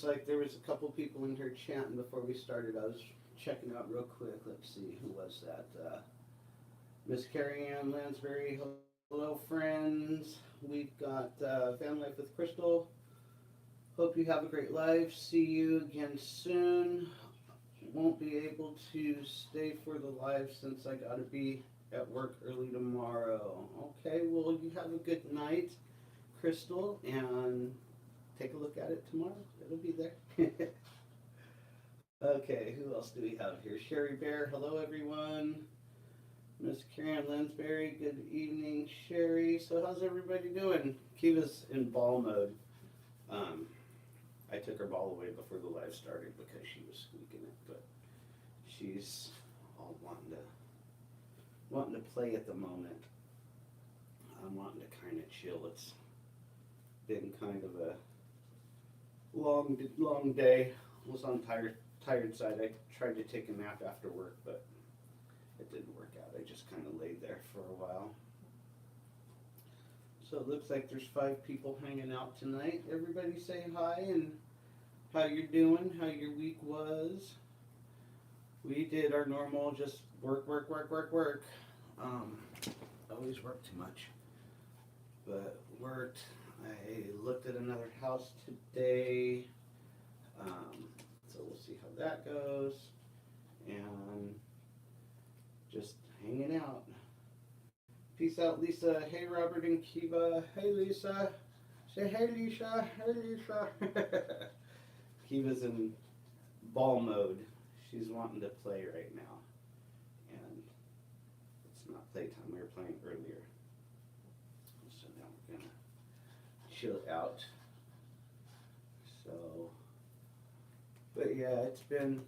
like there was a couple people in here chanting before we started. I was checking out real quick. Let's see, who was that? Miss Carrie Ann Lansbury. Hello, friends. We've got Van Life with Crystal. Hope you have a great life. See you again soon. Won't be able to stay for the live since I gotta be at work early tomorrow. Okay, well, you have a good night, Crystal, and take a look at it tomorrow. It'll be there. Okay, who else do we have here? Sherry Bear, hello everyone. Miss Karen Lansbury, good evening, Sherry. So how's everybody doing? Kiva's in ball mode. I took her ball away before the live started because she was squeaking it, but she's all wanting to play at the moment. I'm wanting to kind of chill. It's been kind of a long day. I was on tired side. I tried to take a nap after work, but it didn't work out. I just kind of laid there for a while. So it looks like there's 5 people hanging out tonight. Everybody say hi and how you're doing, how your week was. We did our normal just work. Always work too much. But worked. I looked at another house today. So we'll see how that goes. And just hanging out. Peace out, Lisa. Hey, Robert and Kiva. Hey, Lisa. Say hey, Lisa. Hey, Lisa. Kiva's in ball mode. She's wanting to play right now. And it's not playtime. We were playing earlier. So now we're going to chill out. So, but yeah, it's been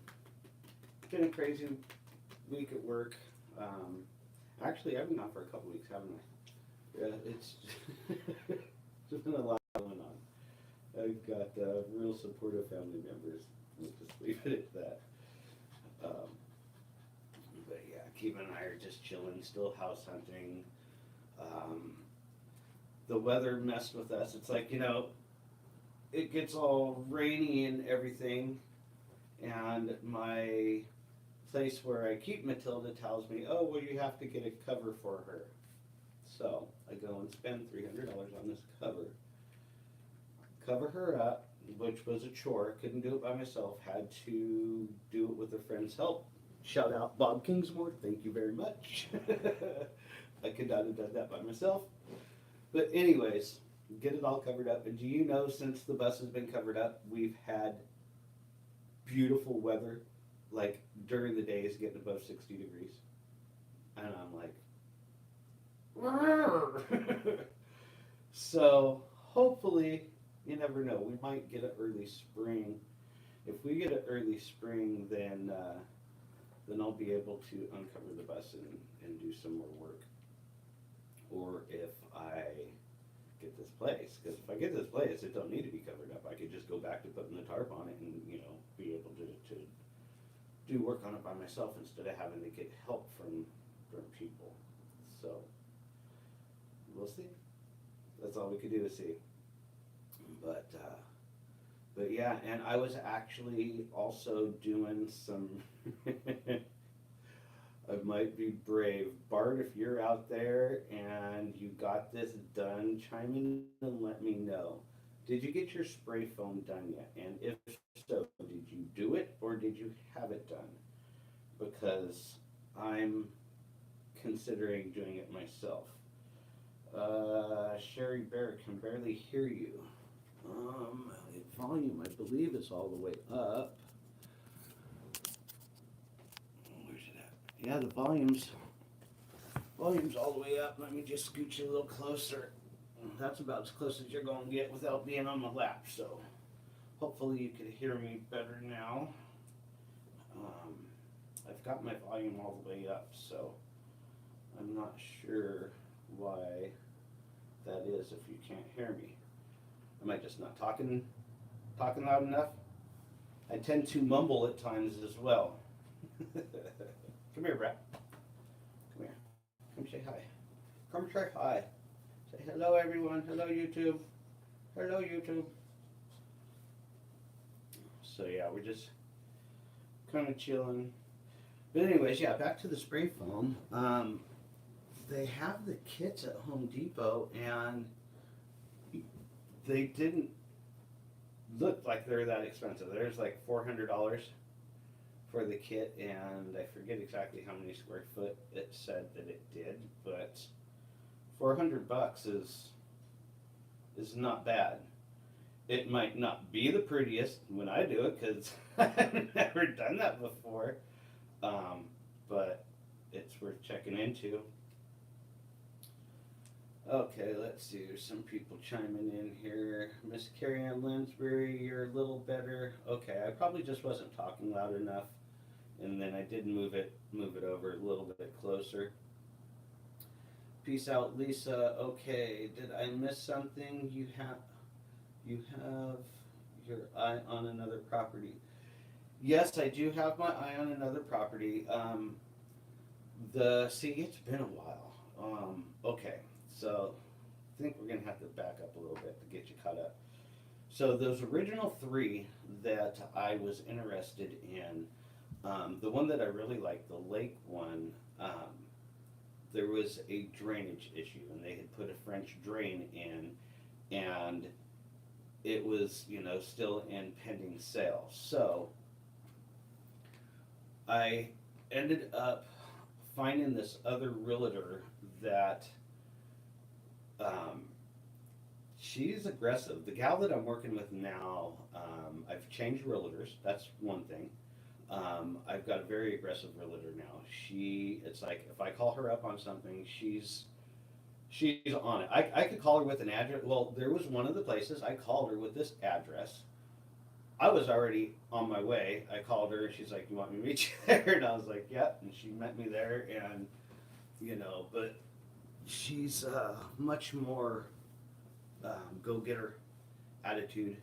a crazy week at work. Actually, I've been out for a couple weeks, haven't I? Yeah, it's just been a lot going on. I've got real supportive family members. We'll just leave it at that. But yeah, Kiva and I are just chilling, still house hunting. The weather messed with us. It's like, it gets all rainy and everything, and my place where I keep Matilda tells me, oh, well, you have to get a cover for her. So I go and spend $300 on this cover her up, which was a chore. Couldn't do it by myself. Had to do it with a friend's help. Shout out Bob Kingsmore. Thank you very much. I could not have done that by myself. But anyways, get it all covered up. And do you know, since the bus has been covered up, we've had beautiful weather, like during the days getting above 60 degrees. And I'm like, so hopefully, you never know, we might get an early spring. If we get an early spring, then I'll be able to uncover the bus and do some more work. Or if I get this place, because if I get this place, it don't need to be covered up. I could just go back to putting the tarp on it and be able to do work on it by myself instead of having to get help from people. So we'll see. That's all we could do is see. But yeah, and I was actually also doing some. I might be brave. Bart, if you're out there and you got this done, chime in and let me know. Did you get your spray foam done yet? And if so, did you do it or did you have it done? Because I'm considering doing it myself. Sherry Bear can barely hear you. Volume, I believe, is all the way up. Where's it at? Yeah, the volume's all the way up. Let me just scoot you a little closer. That's about as close as you're going to get without being on my lap. So hopefully you can hear me better now. I've got my volume all the way up, so I'm not sure why that is if you can't hear me. Am I just not talking loud enough? I tend to mumble at times as well. Come here, Brett. Come here. Come say hi. Come say hi. Say hello, everyone. Hello, YouTube. Hello, YouTube. So yeah, we're just kind of chilling. But anyways, yeah, back to the spray foam. They have the kits at Home Depot, and they didn't look like they're that expensive. There's like $400 for the kit, and I forget exactly how many square foot it said that it did, but $400 is not bad. It might not be the prettiest when I do it because I've never done that before, but it's worth checking into. Okay, let's see. There's some people chiming in here. Miss Carrie Ann Linsbury, you're a little better. Okay, I probably just wasn't talking loud enough, and then I did move it over a little bit closer. Peace out, Lisa. Okay, did I miss something? You have your eye on another property. Yes, I do have my eye on another property. It's been a while. Okay, so I think we're gonna have to back up a little bit to get you caught up. So those original three that I was interested in, the one that I really liked, the lake one, there was a drainage issue, and they had put a French drain in, and it was, still in pending sale. So I ended up finding this other realtor that she's aggressive. The gal that I'm working with now, I've changed realtors. That's one thing. I've got a very aggressive realtor now. It's like if I call her up on something, she's on it. I could call her with an address. Well, there was one of the places I called her with this address. I was already on my way. I called her, and she's like, "You want me to meet you there?" And I was like, "Yep." And she met me there, and but she's much more go-getter attitude,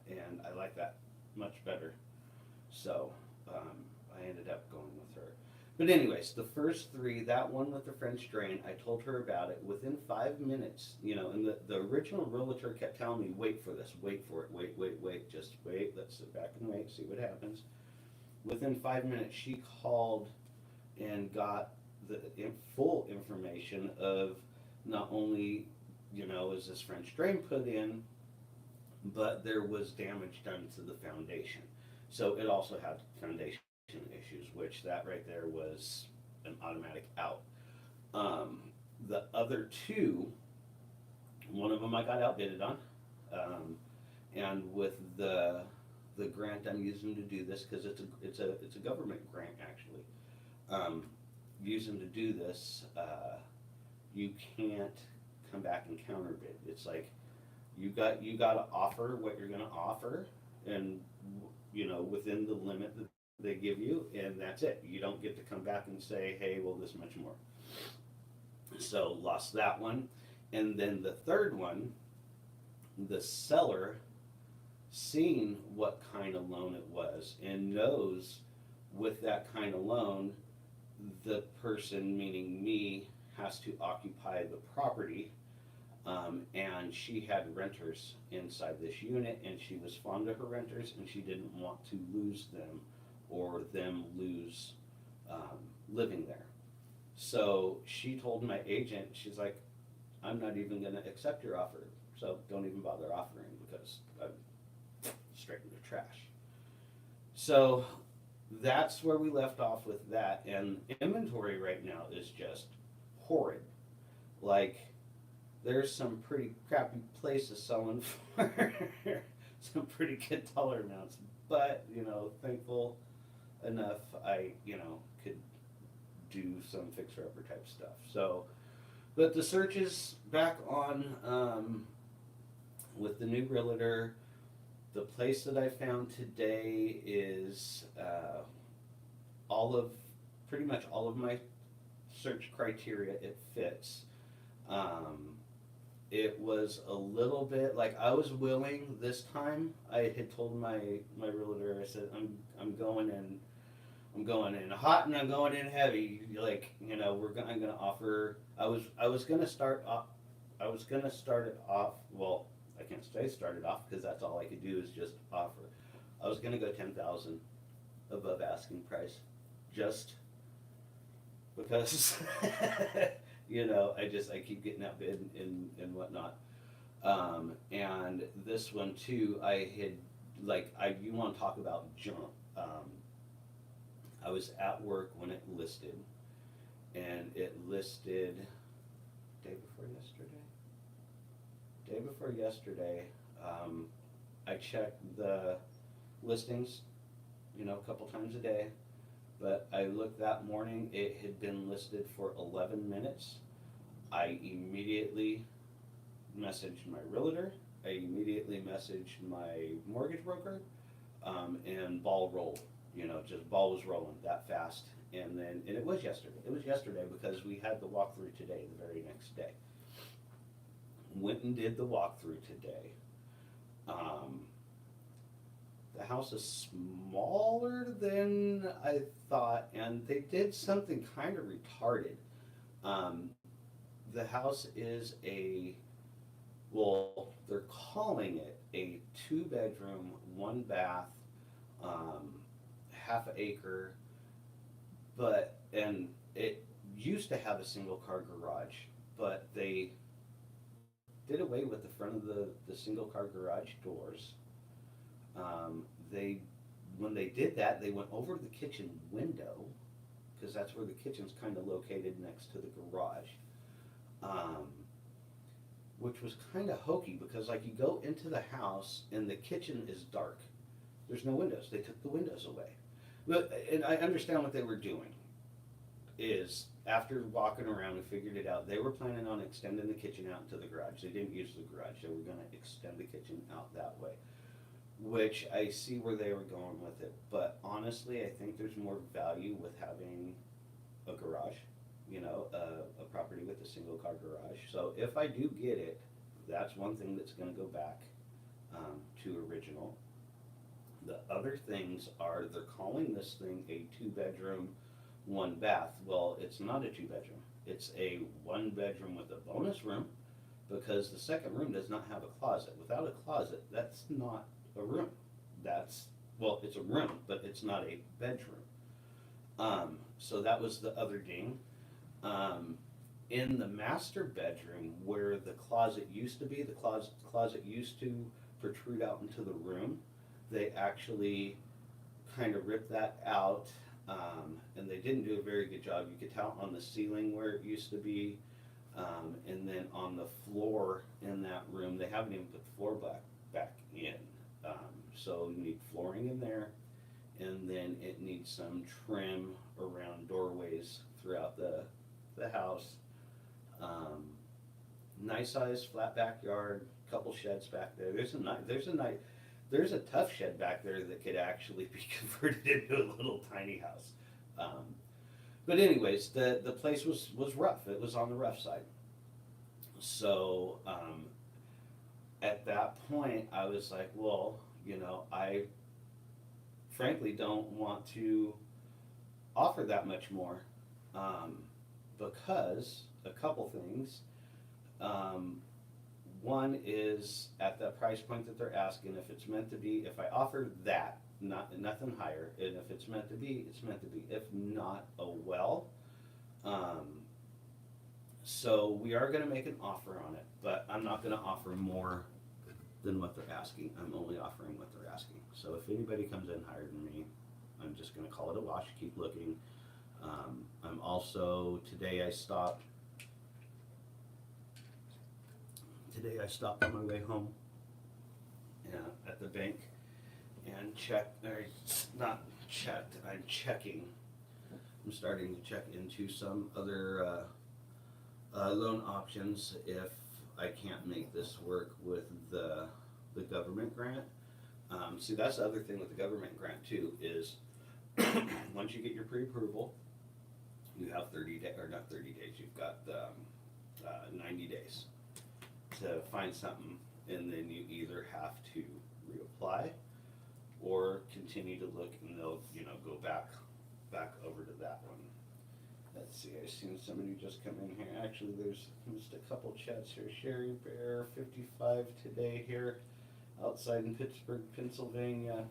and I like that much better. So I ended up going with her. But anyways, the first three, that one with the French drain, I told her about it within 5 minutes, and the original realtor kept telling me, wait for this, wait for it, wait, just wait, let's sit back and wait, see what happens. Within 5 minutes, she called and got the full information of not only, is this French drain put in, but there was damage done to the foundation. So it also had foundation issues, which that right there was an automatic out. The other two, one of them I got outbidded on, and with the grant I'm using to do this, because it's a government grant actually. Using to do this, you can't come back and counterbid. It's like you got to offer what you're going to offer, and within the limit that they give you, and that's it. You don't get to come back and say, hey, well, this much more. So lost that one. And then the third one, the seller seen what kind of loan it was and knows with that kind of loan, the person, meaning me, has to occupy the property. And she had renters inside this unit, and she was fond of her renters, and she didn't want to lose them or them lose living there. So she told my agent, she's like, I'm not even going to accept your offer, so don't even bother offering because I'm straight in the trash. So that's where we left off with that, and inventory right now is just horrid. Like, there's some pretty crappy places selling for some pretty good dollar amounts, but thankful enough I could do some fixer-upper type stuff. So, but the search is back on with the new realtor. The place that I found today is pretty much all of my search criteria. It fits. It was a little bit like I was willing this time. I had told my realtor, I said, I'm going in hot and I'm going in heavy. Like, I'm gonna offer. I was gonna start it off. Well, I can't say start it off because that's all I could do is just offer. I was gonna go 10,000 above asking price, just because, I keep getting outbid and whatnot. And this one too, you wanna talk about junk. I was at work when it listed, and it listed day before yesterday. I check the listings, a couple times a day, but I looked that morning, it had been listed for 11 minutes. I immediately messaged my realtor, I immediately messaged my mortgage broker, and ball rolled, just ball was rolling that fast. And it was yesterday because we had the walkthrough today, the very next day. Went and did the walkthrough today. The house is smaller than I thought, and they did something kind of retarded. The house is they're calling it a 2-bedroom, 1-bath, half acre, and it used to have a single car garage, but they did away with the front of the single car garage doors. When they did that, they went over the kitchen window, because that's where the kitchen's kind of located next to the garage, which was kind of hokey because you go into the house and the kitchen is dark. There's no windows. They took the windows away. And I understand what they were doing. Is after walking around and figured it out, they were planning on extending the kitchen out into the garage. They didn't use the garage. They were going to extend the kitchen out that way, which I see where they were going with it. But honestly, I think there's more value with having a garage, a property with a single car garage. So if I do get it, that's one thing that's going to go back to original. The other things are they're calling this thing a 2-bedroom, 1-bath. Well, it's not a 2-bedroom. It's a 1-bedroom with a bonus room, because the second room does not have a closet. Without a closet, that's not a room. It's a room, but it's not a bedroom. So that was the other ding. In the master bedroom, where the closet used to be, the closet used to protrude out into the room. They actually kind of ripped that out, and they didn't do a very good job. You could tell on the ceiling where it used to be, and then on the floor in that room, they haven't even put the floor back in. So you need flooring in there, and then it needs some trim around doorways throughout the house. Nice size flat backyard, couple sheds back there. There's a tough shed back there that could actually be converted into a little tiny house. But anyways, the place was rough. It was on the rough side. So at that point, I was like, well, I frankly don't want to offer that much more, because a couple things. One is at the price point that they're asking, if it's meant to be, if I offer that, nothing higher, and if it's meant to be, it's meant to be. If not, oh well. So we are going to make an offer on it, but I'm not going to offer more than what they're asking. I'm only offering what they're asking. So if anybody comes in higher than me, I'm just going to call it a wash, keep looking. I'm also, today I stopped on my way home at the bank and I'm checking. I'm starting to check into some other loan options if I can't make this work with the government grant. See, that's the other thing with the government grant too, is once you get your pre-approval, you have 30 days, or not 30 days, you've got 90 days to find something, and then you either have to reapply or continue to look, and they'll go back over to that one. Let's see, I've seen somebody just come in here. Actually, there's just a couple chats here. Sherry Bear 55 today here outside in Pittsburgh, Pennsylvania.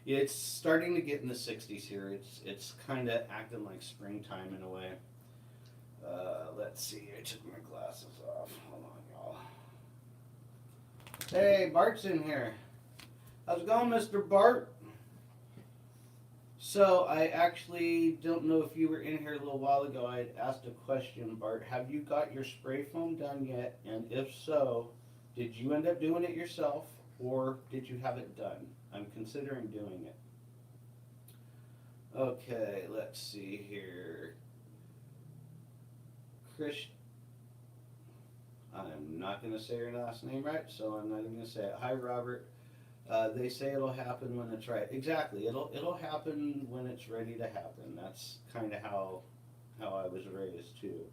It's starting to get in the 60s here. It's kind of acting like springtime in a way. Let's see. I took my glasses off. Hold on, y'all. Hey, Bart's in here. How's it going, Mr. Bart? So I actually don't know if you were in here a little while ago. I had asked a question, Bart. Have you got your spray foam done yet? And if so, did you end up doing it yourself, or did you have it done? I'm considering doing it. Okay, let's see here. Chris, I'm not going to say your last name right, so I'm not even going to say it. Hi, Robert. They say it'll happen when it's right. Exactly. It'll happen when it's ready to happen. That's kind of how I was raised too.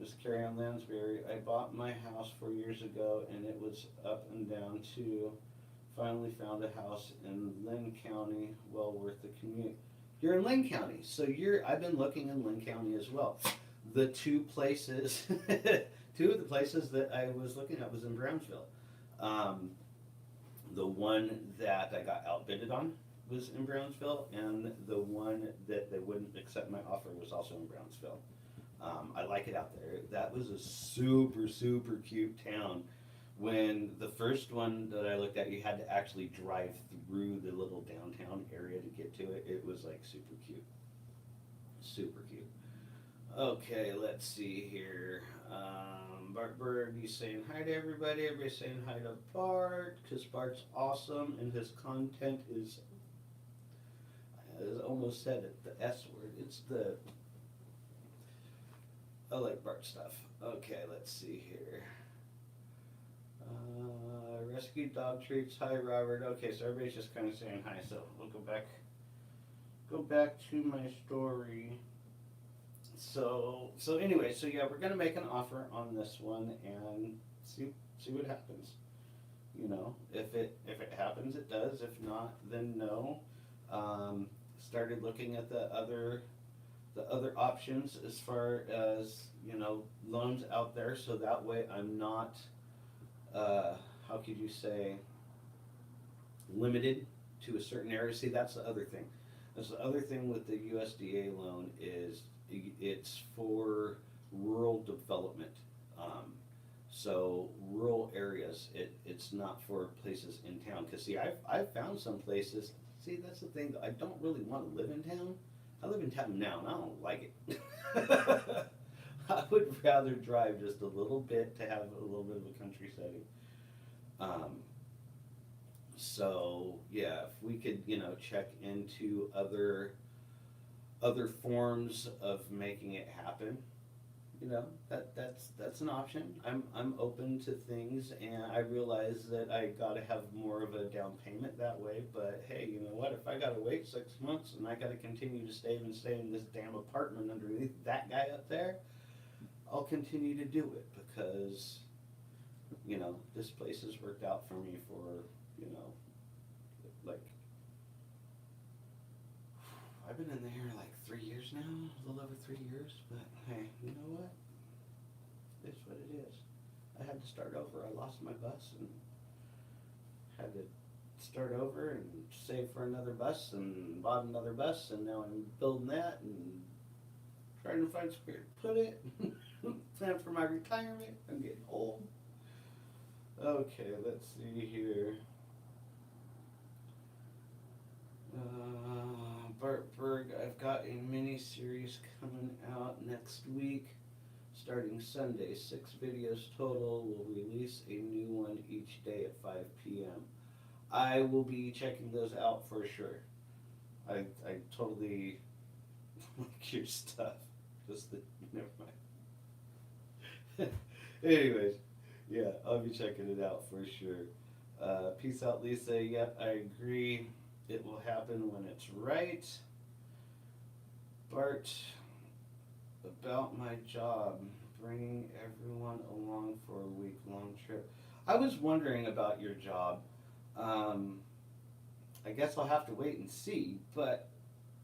Miss Carrie on Lansbury. I bought my house 4 years ago, and it was up and down too. Finally found a house in Lynn County. Well worth the commute. You're in Lynn County, so I've been looking in Lynn County as well. The two places, two of the places that I was looking at was in Brownsville. The one that I got outbidded on was in Brownsville, and the one that they wouldn't accept my offer was also in Brownsville. I like it out there. That was a super, super cute town. When the first one that I looked at, you had to actually drive through the little downtown area to get to it. It was like super cute. Super cute. Okay, let's see here. Bart Berg, he's saying hi to everybody. Everybody's saying hi to Bart, because Bart's awesome and his content is, I almost said it, the S word. I like Bart stuff. Okay, let's see here. Rescue dog treats. Hi, Robert. Okay, so everybody's just kind of saying hi. So we'll go back to my story. So anyway, so yeah, we're gonna make an offer on this one and see what happens. You know, if it happens, it does. If not, then no. Started looking at the other options as far as, you know, loans out there, so that way I'm not, how could you say, limited to a certain area. See, that's the other thing. That's the other thing with the USDA loan is it's for rural development. So rural areas, it's not for places in town. Because see, I've found some places, see, that's the thing, I don't really want to live in town. I live in town now, and I don't like it. I would rather drive just a little bit to have a little bit of a country setting. So yeah, if we could, you know, check into other forms of making it happen, you know, that's an option. I'm open to things, and I realize that I gotta have more of a down payment that way. But hey, you know what? If I gotta wait 6 months and I gotta continue to stay in this damn apartment underneath that guy up there, I'll continue to do it because, you know, this place has worked out for me for, you know, like, I've been in there like 3 years now, a little over 3 years, but hey, you know what? It's what it is. I had to start over. I lost my bus and had to start over and save for another bus and bought another bus, and now I'm building that and trying to find somewhere to put it. Plan for my retirement. I'm getting old. Okay, let's see here. Bart Berg, I've got a mini-series coming out next week, starting Sunday. 6 videos total. We'll release a new one each day at 5 p.m. I will be checking those out for sure. I totally like your stuff. Just the, never mind. Anyways, yeah, I'll be checking it out for sure. Peace out, Lisa. Yep, I agree. It will happen when it's right. Bart, about my job, bringing everyone along for a week-long trip. I was wondering about your job. I guess I'll have to wait and see, but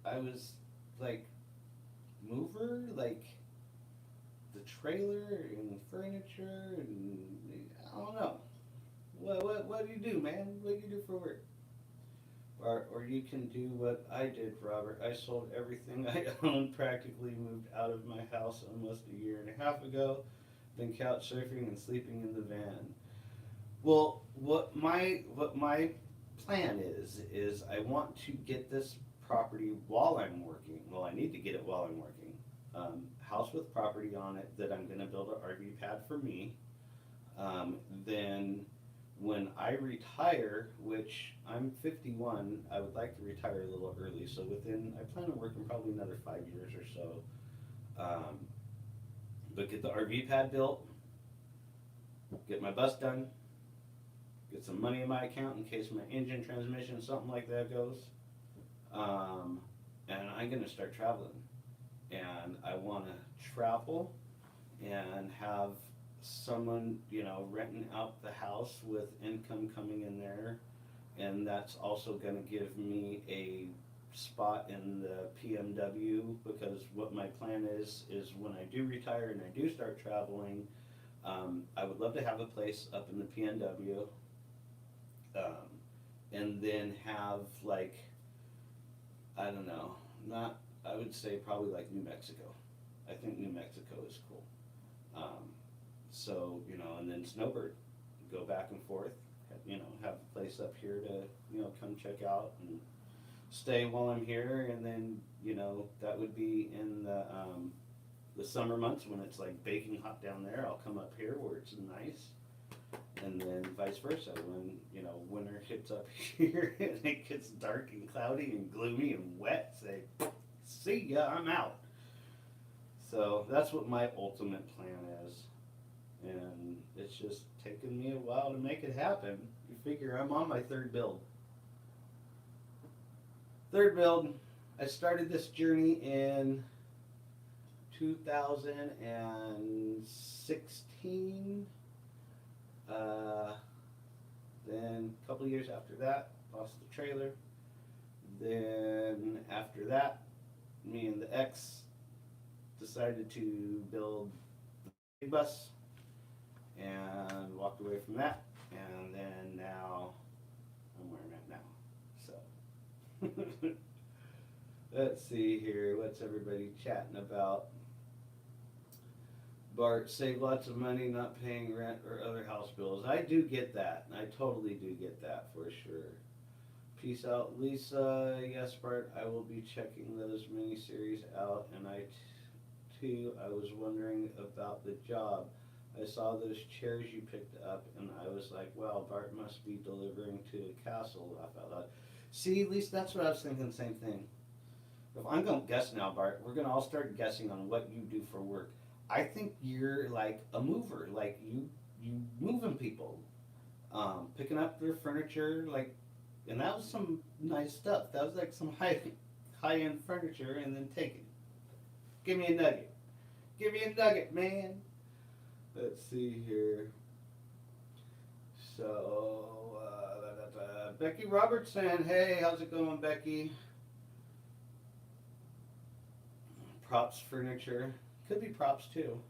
I was like, mover, like the trailer and furniture, and I don't know. What do you do, man? What do you do for work? Bart, or you can do what I did, Robert. I sold everything I owned, practically moved out of my house almost a year and a half ago, been couch surfing and sleeping in the van. Well, what my plan is I want to get this property while I'm working. Well, I need to get it while I'm working. House with property on it that I'm going to build an RV pad for me. Then when I retire, which I'm 51, I would like to retire a little early. So I plan on working probably another 5 years or so. But get the RV pad built, get my bus done, get some money in my account in case my engine, transmission, something like that goes. And I'm gonna start traveling. And I wanna travel and have someone, renting out the house with income coming in there. And that's also gonna give me a spot in the PMW, because what my plan is when I do retire and I do start traveling, I would love to have a place up in the PNW, and then have I don't know, I would say probably like New Mexico. I think New Mexico is cool. So, and then snowbird, go back and forth, have a place up here to, come check out and stay while I'm here. And then, that would be in the summer months when it's like baking hot down there. I'll come up here where it's nice. And then vice versa, when, winter hits up here and it gets dark and cloudy and gloomy and wet, say, see ya, I'm out. So that's what my ultimate plan is. And it's just taken me a while to make it happen. You figure I'm on my third build. I started this journey in 2016. Then a couple of years after that, lost the trailer. Then after that, me and the ex decided to build the big bus and walked away from that. And then now I'm where I'm at now. So let's see here. What's everybody chatting about? Bart, save lots of money not paying rent or other house bills. I do get that. I totally do get that for sure. Peace out, Lisa. Yes, Bart, I will be checking those miniseries out. And I was wondering about the job. I saw those chairs you picked up, and I was like, wow, Bart must be delivering to a castle. Laugh out loud. See, Lisa, that's what I was thinking, same thing. If I'm going to guess now, Bart, we're going to all start guessing on what you do for work. I think you're like a mover, like you moving people, picking up their furniture, and that was some nice stuff. That was like some high end furniture, and then take it. Give me a nugget, man. Let's see here. So Becky Robertson, hey, how's it going, Becky? Props furniture. Could be props too.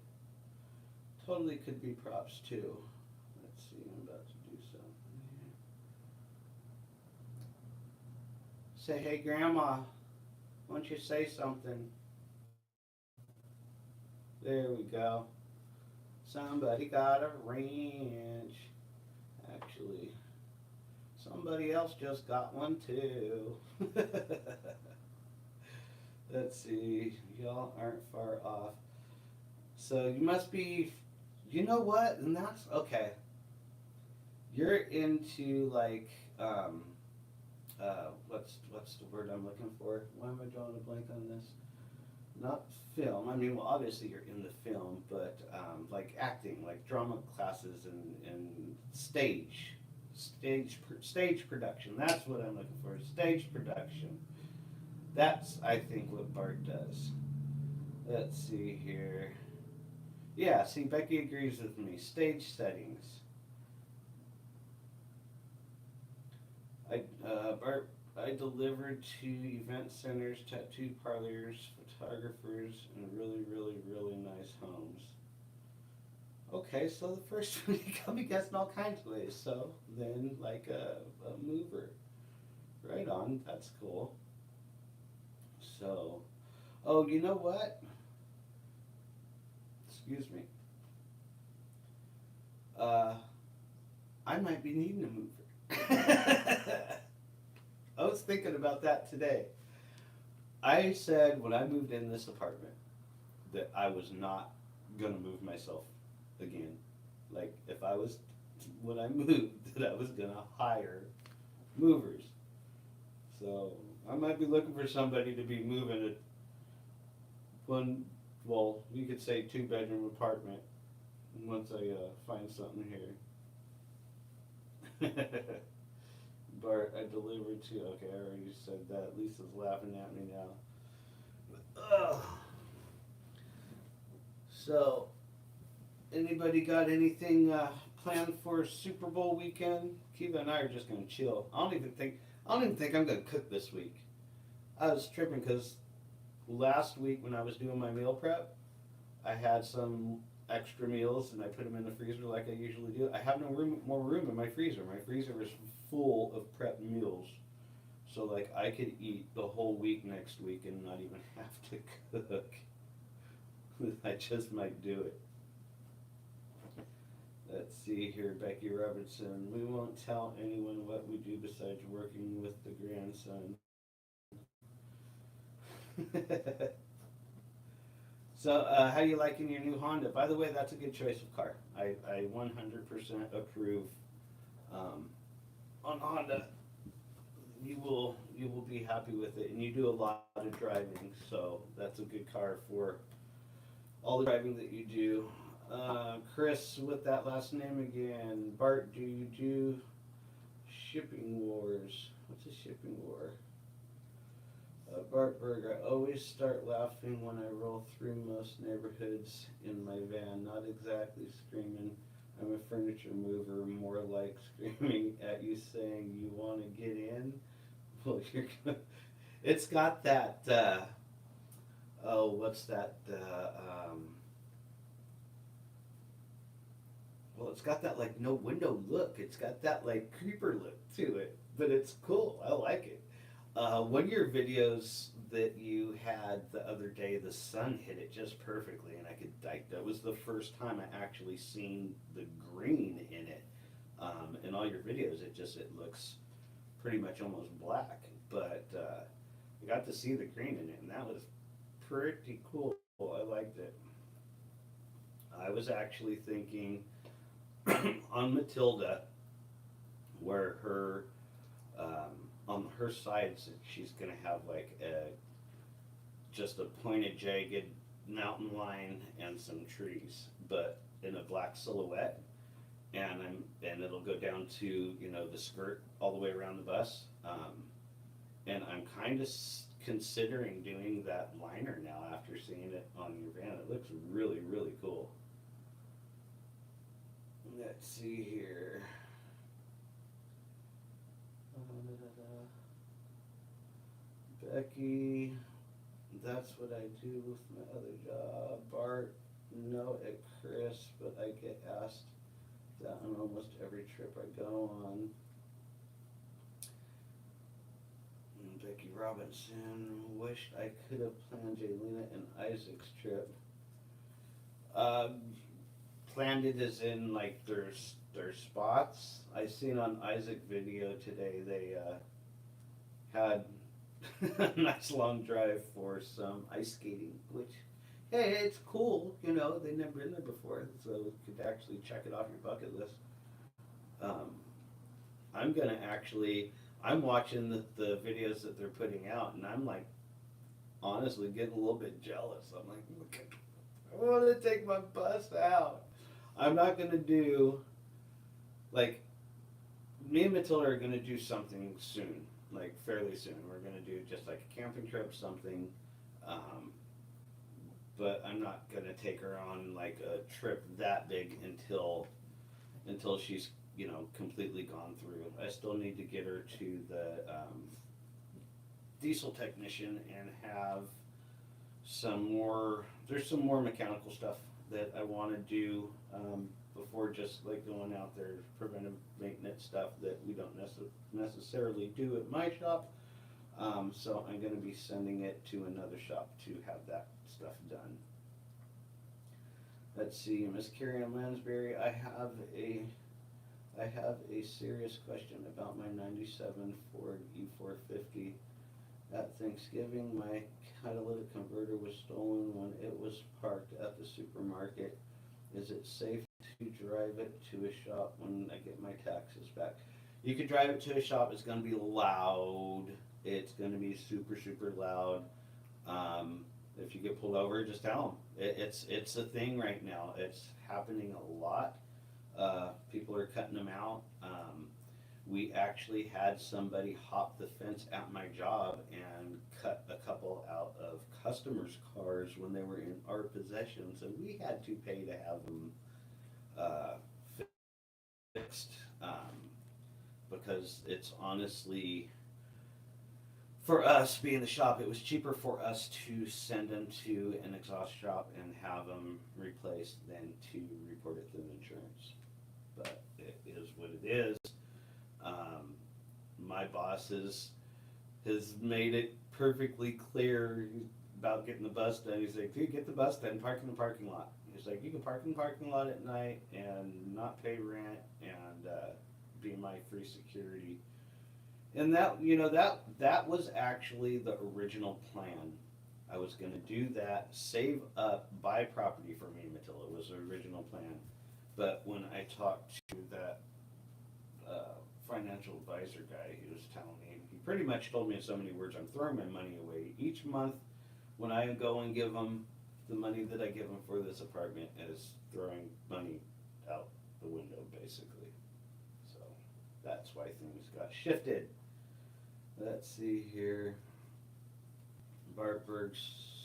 Totally could be props too. Let's see, I'm about to do something here. Say, hey Grandma, why don't you say something? There we go. Somebody got a ranch. Actually, somebody else just got one too. Let's see, y'all aren't far off. So you must be, you know what? And that's okay. You're into what's the word I'm looking for? Why am I drawing a blank on this? Not film. I mean, well, obviously you're in the film, but like acting, like drama classes and stage production. That's what I'm looking for. Stage production. That's, I think, what Bart does. Let's see here. Yeah, see, Becky agrees with me. Stage settings. Bart, I delivered to event centers, tattoo parlors, photographers, and really, really, really nice homes. Okay, so the first one, you got me guessing all kinds of ways. So then, like a mover. Right on, that's cool. So, oh, you know what? Excuse me. Uh, I might be needing a mover. I was thinking about that today. I said when I moved in this apartment that I was not gonna move myself again. Like if I was when I moved that I was gonna hire movers. So I might be looking for somebody to be moving a one, well, you could say 2-bedroom apartment once I find something here. Bart, I delivered to. Okay, I already said that. Lisa's laughing at me now. Ugh. So, anybody got anything planned for Super Bowl weekend? Kiva and I are just gonna chill. I don't even think I'm gonna cook this week. I was tripping because last week when I was doing my meal prep, I had some extra meals and I put them in the freezer like I usually do. I have no room, more room in my freezer. My freezer is full of prep meals. So like I could eat the whole week next week and not even have to cook. I just might do it. Let's see here, Becky Robertson. We won't tell anyone what we do besides working with the grandson. So, how you liking your new Honda? By the way, that's a good choice of car. I 100% approve on Honda. You will be happy with it, and you do a lot of driving, so that's a good car for all the driving that you do. Chris, with that last name again. Bart, do you do shipping wars? What's a shipping war? Bart Berger, I always start laughing when I roll through most neighborhoods in my van. Not exactly screaming, I'm a furniture mover, more like screaming at you saying you want to get in. Well, you're gonna, it's got that, oh, what's that, well, it's got that like no window look. It's got that like creeper look to it, but it's cool. I like it. One of your videos that you had the other day, the sun hit it just perfectly, and that was the first time I actually seen the green in it. In all your videos, it looks pretty much almost black, but I got to see the green in it, and that was pretty cool. I liked it. I was actually thinking on Matilda, where her on her sides she's gonna have like a just a pointed jagged mountain line and some trees, but in a black silhouette, and it'll go down to the skirt all the way around the bus, and I'm kind of considering doing that liner now after seeing it on your van. It looks really really cool. Let's see here. Becky, that's what I do with my other job. Bart, no at Chris, but I get asked that on almost every trip I go on. And Becky Robinson, wished I could have planned Jaylena and Isaac's trip. Um, Planned it as in like there's spots. I seen on Isaac video today they had a nice long drive for some ice skating, which hey, it's cool. They've never been there before, so you could actually check it off your bucket list. Um, I'm gonna actually. I'm watching the videos that they're putting out, and I'm like honestly getting a little bit jealous. I'm like, look, I want to take my bus out. I'm not gonna do like me and Matilda are gonna do something soon, like fairly soon. We're gonna do just like a camping trip, something. Um, but I'm not gonna take her on like a trip that big until she's completely gone through. I still need to get her to the diesel technician and have some more. There's some more mechanical stuff that I want to do before just like going out there, preventive maintenance stuff that we don't necessarily do at my shop. So I'm gonna be sending it to another shop to have that stuff done. Let's see, Miss Carrie in Lansbury, I have a serious question about my 97 Ford E450. At Thanksgiving, my catalytic converter was stolen when it was parked at the supermarket. Is it safe to drive it to a shop when I get my taxes back? You could drive it to a shop. It's going to be loud. It's going to be super, super loud. If you get pulled over, just tell them. It's a thing right now. It's happening a lot. People are cutting them out. We actually had somebody hop the fence at my job and cut a couple out of customers' cars when they were in our possession, so we had to pay to have them fixed, because it's honestly, for us being the shop, it was cheaper for us to send them to an exhaust shop and have them replaced than to report it through insurance. But it is what it is. My boss has made it perfectly clear about getting the bus done. He's like, dude, get the bus done, park in the parking lot. He's like, you can park in the parking lot at night and not pay rent and be my free security. And that, you know, that was actually the original plan. I was going to do that, save up, buy property for me and Matilda was the original plan. But when I talked to that financial advisor guy, he was telling me, he pretty much told me in so many words, I'm throwing my money away. Each month when I go and give him the money that I give him for this apartment is throwing money out the window, basically. So that's why things got shifted. Let's see here. Bartberg,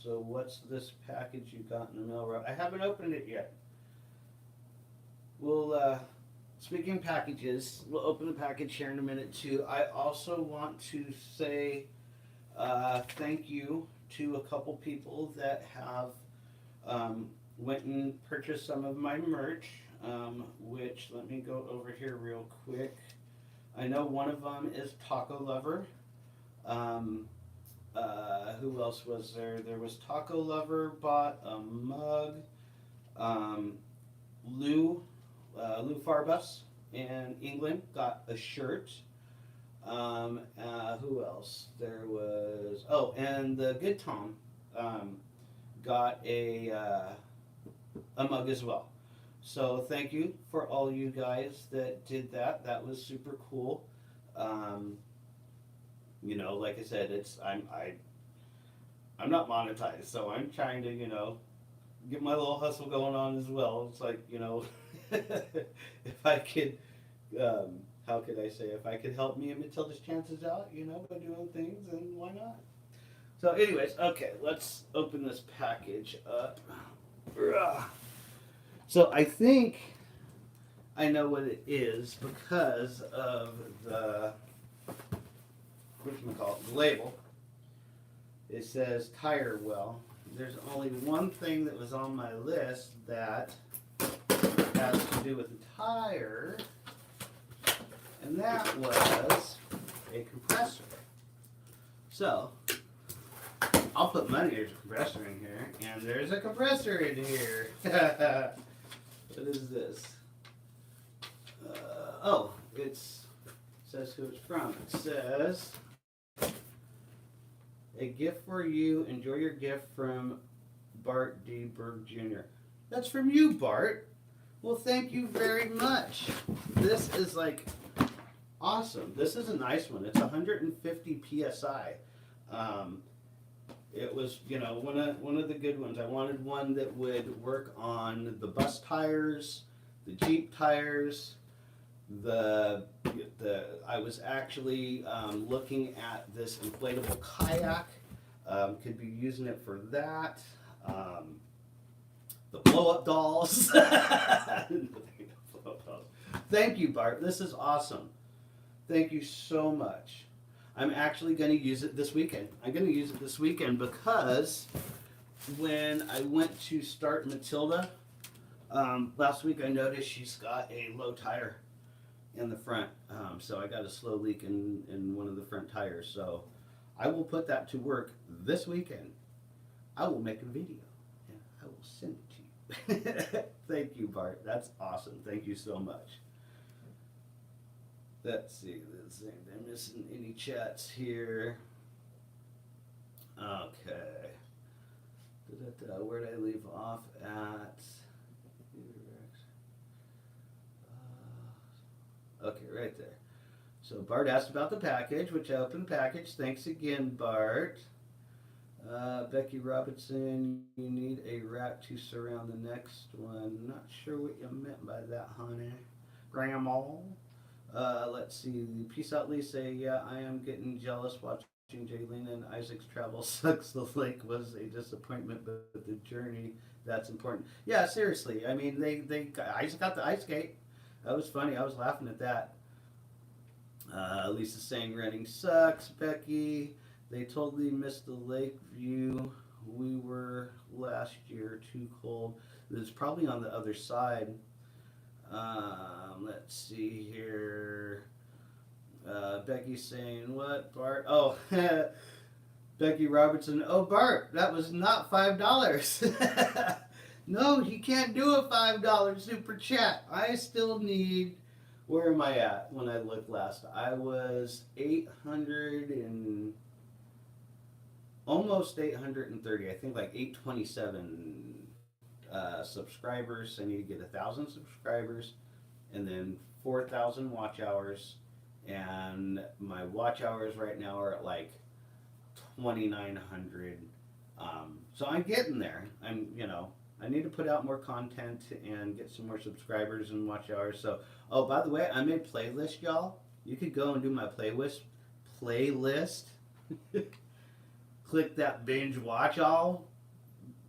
so what's this package you got in the mail, Rob? I haven't opened it yet. We'll, speaking of packages, we'll open the package here in a minute too. I also want to say thank you to a couple people that have went and purchased some of my merch, which, let me go over here real quick. I know one of them is Taco Lover. Who else was there? There was Taco Lover bought a mug. Lou Farbus in England got a shirt. Who else? There was, oh, and the Good Tom got a mug as well. So thank you for all you guys that did that. That was super cool. You know, like I said, I'm not monetized, so I'm trying to, you know, get my little hustle going on as well. It's like, you know, if I could, how could I say, if I could help me and Matilda's chances out, you know, by doing things, then why not? So anyways, okay, let's open this package up. So I think I know what it is because of the, the label. It says tire well. There's only one thing that was on my list that has to do with the tire, and that was a compressor. So I'll put money there's a compressor in here, and there's a compressor in here. What is this? Oh, it says who it's from. It says, a gift for you. Enjoy your gift from Bart D. Berg Jr. That's from you, Bart. Well, thank you very much. This is like awesome. This is a nice one. It's 150 PSI. It was, you know, one of the good ones. I wanted one that would work on the bus tires, the Jeep tires. I was actually looking at this inflatable kayak. Could be using it for that. The blow-up dolls. Thank you, Bart. This is awesome. Thank you so much. I'm actually going to use it this weekend. I'm going to use it this weekend because when I went to start Matilda, Last week I noticed she's got a low tire in the front, so I got a slow leak in one of the front tires. So I will put that to work this weekend. I will make a video and I will send it to you. Thank you, Bart. That's awesome. Thank you so much. Let's see. Let's see. Am I missing any chats here? Okay. Where did I leave off at? Okay, right there. So Bart asked about the package, which I opened the package. Thanks again, Bart. Becky Robinson, you need a rack to surround the next one. Not sure what you meant by that, honey. Grandma. Let's see. Peace out, Lisa. Yeah, I am getting jealous watching Jaylene and Isaac's travel sucks. The lake was a disappointment, but the journey, that's important. Yeah, seriously. I mean, Isaac got the ice skate. That was funny. I was laughing at that. Lisa's saying running sucks. Becky, they totally missed the lake view. We were last year too cold. It's probably on the other side. Let's see here. Becky's saying what? Bart? Oh, Becky Robertson. Oh, Bart, that was not $5. No, you can't do a $5 super chat. I still need. Where am I at when I looked last? I was 800 and almost 830. I think like 827 subscribers. I need to get 1,000 subscribers and then 4,000 watch hours. And my watch hours right now are at like 2,900. So I'm getting there. I need to put out more content and get some more subscribers and watch hours. So, oh, by the way, I made a playlist, y'all. You could go and do my playlist. Click that binge watch all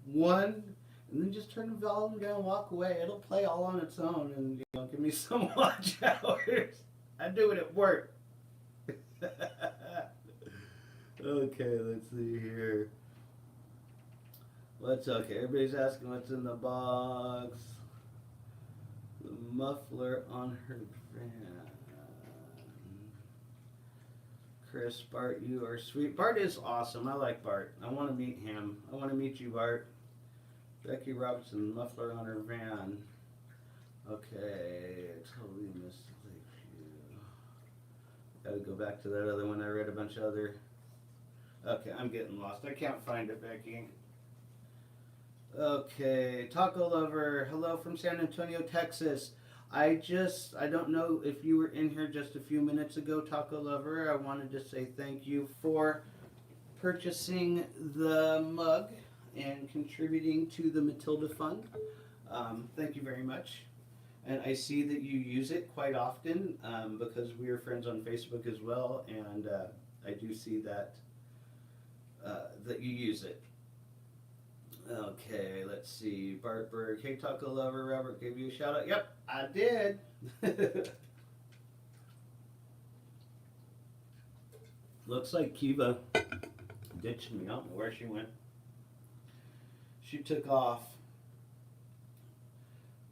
one, and then just turn the volume down, walk away. It'll play all on its own, and give me some watch hours. I do it at work. Okay, let's see here. What's okay? Everybody's asking what's in the box. The muffler on her van. Chris, Bart, you are sweet. Bart is awesome. I like Bart. I want to meet him. I want to meet you, Bart. Becky Robinson, muffler on her van. Okay, totally missed the Lakeview. Got to go back to that other one. I read a bunch of other. Okay, I'm getting lost. I can't find it, Becky. Okay, Taco Lover, hello from San Antonio, Texas. I don't know if you were in here just a few minutes ago, Taco Lover. I wanted to say thank you for purchasing the mug and contributing to the Matilda Fund. Thank you very much. And I see that you use it quite often because we are friends on Facebook as well, and I do see that that you use it. Okay, let's see. Bart Berg, hey Taco Lover, Robert gave you a shout out. Yep, I did. Looks like Kiva ditched me. I don't know where she went. She took off.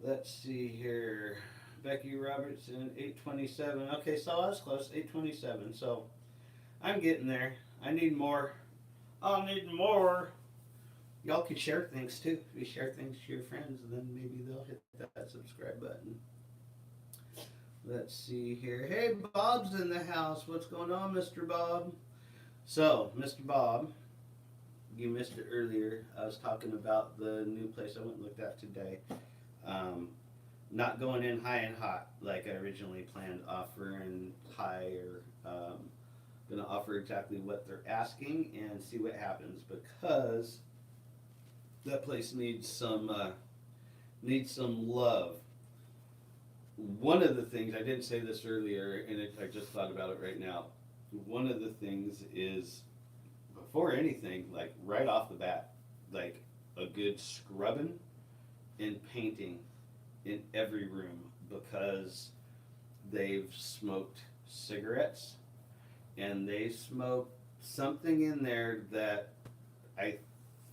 Let's see here. Becky Robertson, 827. Okay, so I was close, 827. So I'm getting there. I need more. I'll need more. Y'all can share things too. If you share things to your friends, and then maybe they'll hit that subscribe button. Let's see here. Hey, Bob's in the house. What's going on, Mr. Bob? So, Mr. Bob, you missed it earlier. I was talking about the new place I went and looked at today. Not going in high and hot like I originally planned, offering high or going to offer exactly what they're asking and see what happens, because that place needs some love. One of the things, I didn't say this earlier, and I just thought about it right now. One of the things is, before anything, like right off the bat, like a good scrubbing and painting in every room, because they've smoked cigarettes and they smoked something in there that I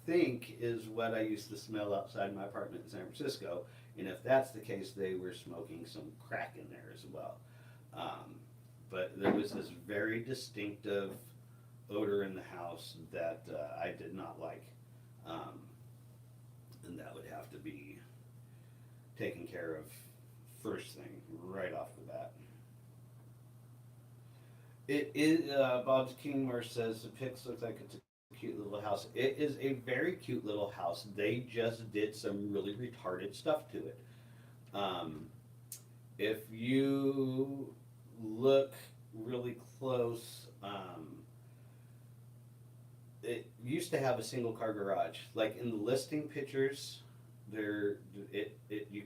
think is what I used to smell outside my apartment in San Francisco. And if that's the case, they were smoking some crack in there as well. But there was this very distinctive odor in the house that I did not like. And that would have to be taken care of first thing, right off the bat. It is, Bob's Kingmore says the pics look like it's a cute little house. It is a very cute little house. They just did some really retarded stuff to it. If you look really close, it used to have a single car garage. Like in the listing pictures, you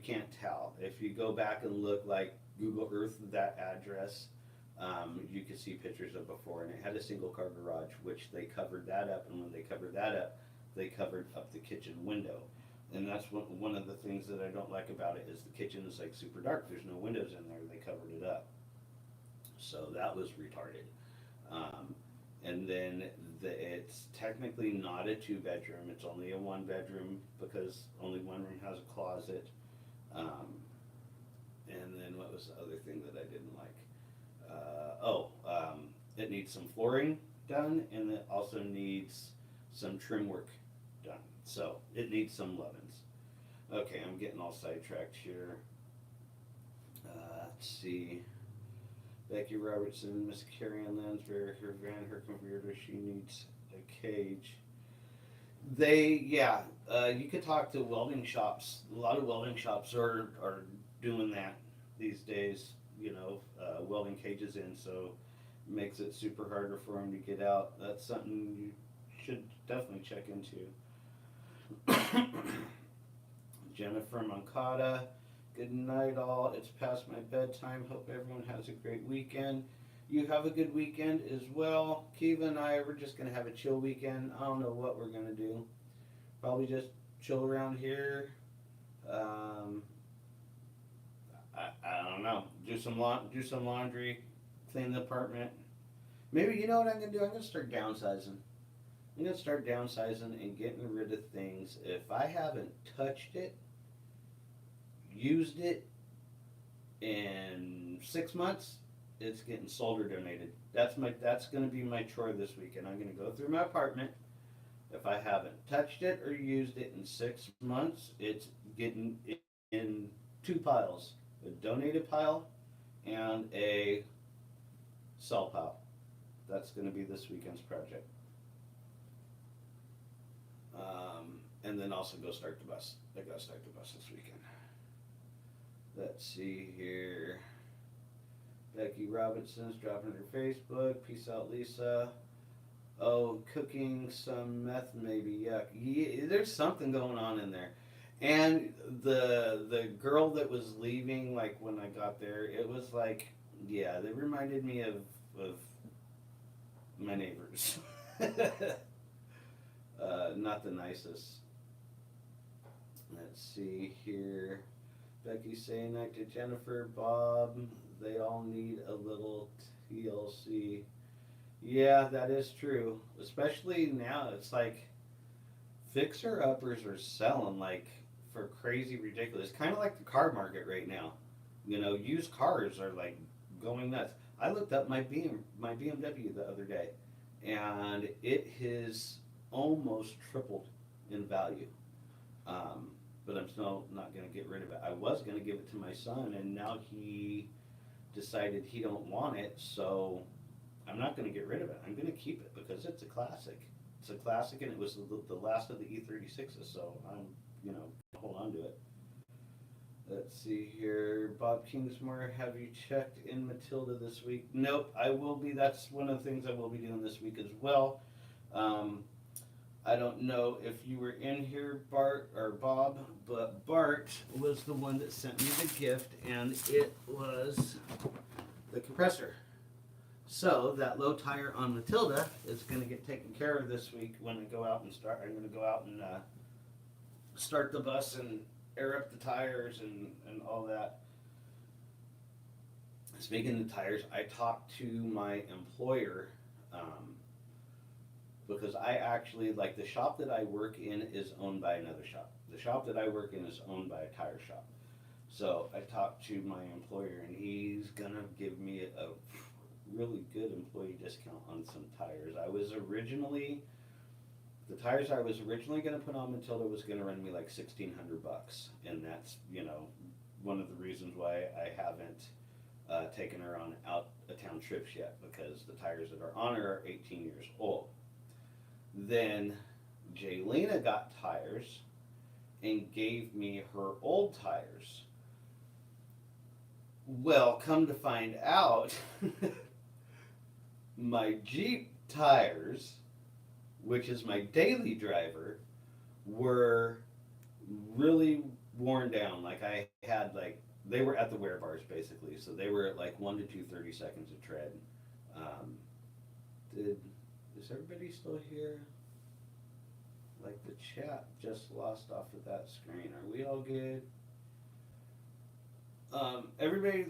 can't tell. If you go back and look, like Google Earth that address, you can see pictures of before, and it had a single car garage, which they covered that up, and when they covered that up, they covered up the kitchen window. And that's one of the things that I don't like about it, is the kitchen is like super dark. There's no windows in there. They covered it up. So that was retarded. And then it's technically not a 2-bedroom. It's only a 1-bedroom because only one room has a closet. And then what was the other thing that I didn't like? It needs some flooring done, and it also needs some trim work done. So it needs some lovin's. Okay, I'm getting all sidetracked here. Let's see. Becky Robertson, Miss Carrie Ann Lansbury, her converter, she needs a cage. You could talk to welding shops. A lot of welding shops are doing that these days, welding cages in, so it makes it super harder for them to get out. That's something you should definitely check into. Jennifer Moncada, good night all. It's past my bedtime. Hope everyone has a great weekend. You have a good weekend as well. Kiva and I, we're just going to have a chill weekend. I don't know what we're going to do. Probably just chill around here. I don't know. Do some laundry, clean the apartment. Maybe, you know what I'm going to do? I'm going to start downsizing. I'm going to start downsizing and getting rid of things. If I haven't touched it, used it in 6 months, it's getting sold or donated. That's going to be my chore this weekend. I'm going to go through my apartment. If I haven't touched it or used it in 6 months, it's getting in 2 piles: a donated pile and a sell pile. That's going to be this weekend's project. And then also go start the bus. I got to start the bus this weekend. Let's see here. Becky Robinson's dropping her Facebook. Peace out, Lisa. Oh, cooking some meth maybe. Yuck. Yeah, there's something going on in there. And the girl that was leaving, like when I got there, it was like, yeah, they reminded me of my neighbors. Not the nicest. Let's see here. Becky saying that to Jennifer, Bob, they all need a little TLC. Yeah, that is true. Especially now, it's like fixer-uppers are selling like for crazy ridiculous. Kind of like the car market right now. Used cars are like going nuts. I looked up my BMW the other day, and it has almost tripled in value. But I'm still not going to get rid of it. I was going to give it to my son, and now he decided he don't want it, so I'm not going to get rid of it. I'm going to keep it because it's a classic. It's a classic, and it was the last of the E36s, so I'm, hold on to it. Let's see here. Bob Kingsmore, have you checked in Matilda this week? Nope, I will be. That's one of the things I will be doing this week as well. I don't know if you were in here, Bart or Bob, but Bart was the one that sent me the gift, and it was the compressor. So that low tire on Matilda is going to get taken care of this week when I go out and start. I'm going to go out and start the bus and air up the tires and all that. Speaking of tires, I talked to my employer because I actually, the shop that I work in is owned by another shop. The shop that I work in is owned by a tire shop. So I talked to my employer, and he's gonna give me a really good employee discount on some tires. The tires I was originally gonna put on Matilda was gonna run me like $1,600, and that's, one of the reasons why I haven't taken her on out of town trips yet, because the tires that are on her are 18 years old. Then Jaylena got tires and gave me her old tires. Well, come to find out, my Jeep tires, which is my daily driver, were really worn down. Like I had they were at the wear bars basically, so they were at like 1 to 2 30 seconds of tread. Um, is everybody still here? Like the chat just lost off of that screen. Are we all good? Everybody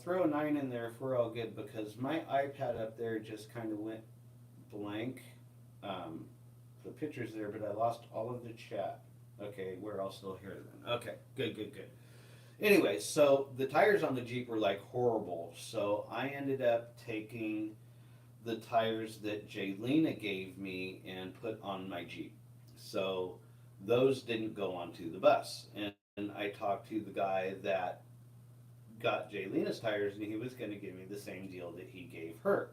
throw a 9 in there if we're all good, because my iPad up there just kind of went blank. The picture's there, but I lost all of the chat. Okay, we're all still here then. Okay, good. Anyway, so the tires on the Jeep were like horrible, so I ended up taking the tires that Jaylena gave me and put on my Jeep. So those didn't go onto the bus. And I talked to the guy that got Jaylena's tires, and he was going to give me the same deal that he gave her.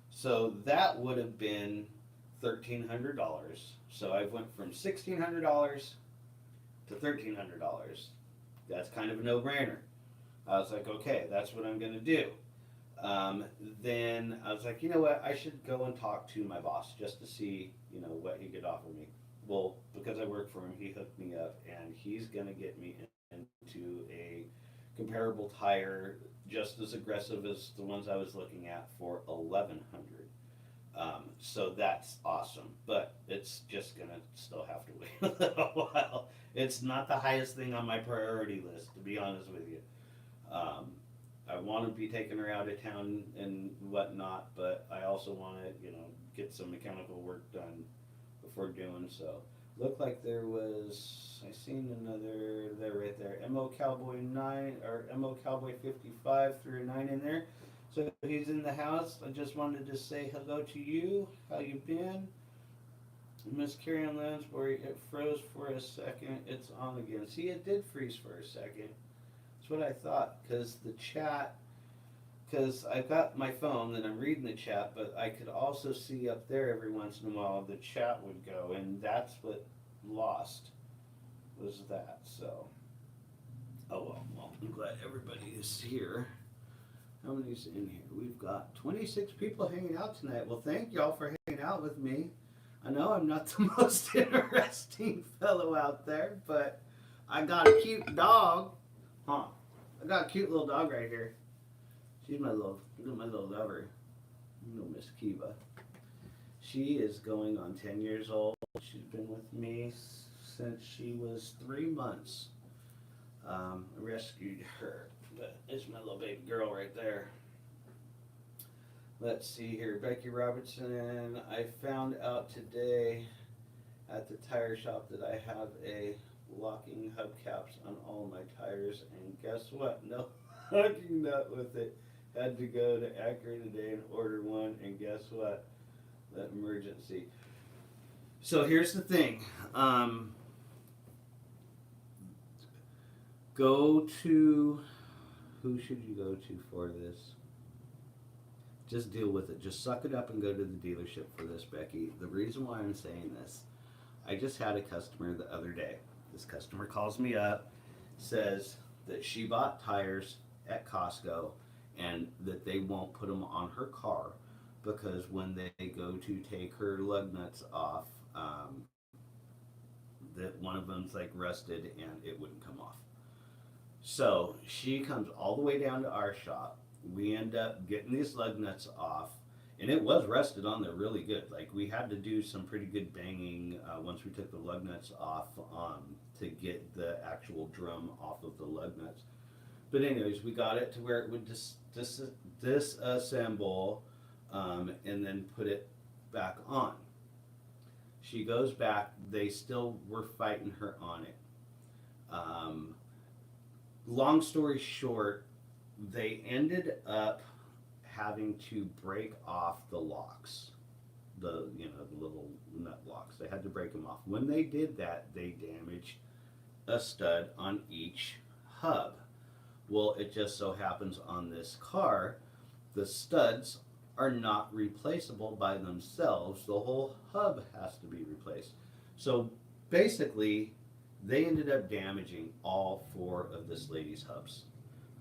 So that would have been $1,300. So I went from $1,600 to $1,300. That's kind of a no-brainer. I was like, okay, that's what I'm going to do. Then I was like, you know what? I should go and talk to my boss just to see, what he could offer me. Well, because I work for him, he hooked me up, and he's going to get me into a comparable tire just as aggressive as the ones I was looking at for $1,100. So that's awesome, but it's just gonna still have to wait a little while. It's not the highest thing on my priority list, to be honest with you. I want to be taking her out of town and whatnot, but I also want to, get some mechanical work done before doing so. Looked like there was, I seen another there right there, MO Cowboy 9 or MO Cowboy 55 threw a 9 in there. So he's in the house. I just wanted to say hello to you. How you been? Miss Carrie Ann Lansbury, it froze for a second. It's on again. See, it did freeze for a second. That's what I thought, because I've got my phone and I'm reading the chat, but I could also see up there every once in a while the chat would go, and that's what lost, was that. So, well, I'm glad everybody is here. How many's in here? We've got 26 people hanging out tonight. Well, thank y'all for hanging out with me. I know I'm not the most interesting fellow out there, but I got a cute dog. I got a cute little dog right here. She's my little lover. Miss Kiva. She is going on 10 years old. She's been with me since she was 3 months. I rescued her. But it's my little baby girl right there. Let's see here. Becky Robertson. I found out today at the tire shop that I have a locking hubcaps on all my tires, and guess what? No locking nut with it. Had to go to Acura today and order one, and guess what? That emergency. So here's the thing. Go to, who should you go to for this? Just deal with it. Just suck it up and go to the dealership for this, Becky. The reason why I'm saying this, I just had a customer the other day. This customer calls me up, says that she bought tires at Costco and that they won't put them on her car because when they go to take her lug nuts off, that one of them's like rusted and it wouldn't come off. So she comes all the way down to our shop. We end up getting these lug nuts off, and it was rusted on there really good. Like, we had to do some pretty good banging once we took the lug nuts off to get the actual drum off of the lug nuts. But anyways, we got it to where it would disassemble and then put it back on. She goes back. They still were fighting her on it. long story short, they ended up having to break off the locks, the little nut locks. They had to break them off. When they did that, they damaged a stud on each hub. Well, it just so happens on this car, the studs are not replaceable by themselves. The whole hub has to be replaced. So basically, they ended up damaging all four of this lady's hubs.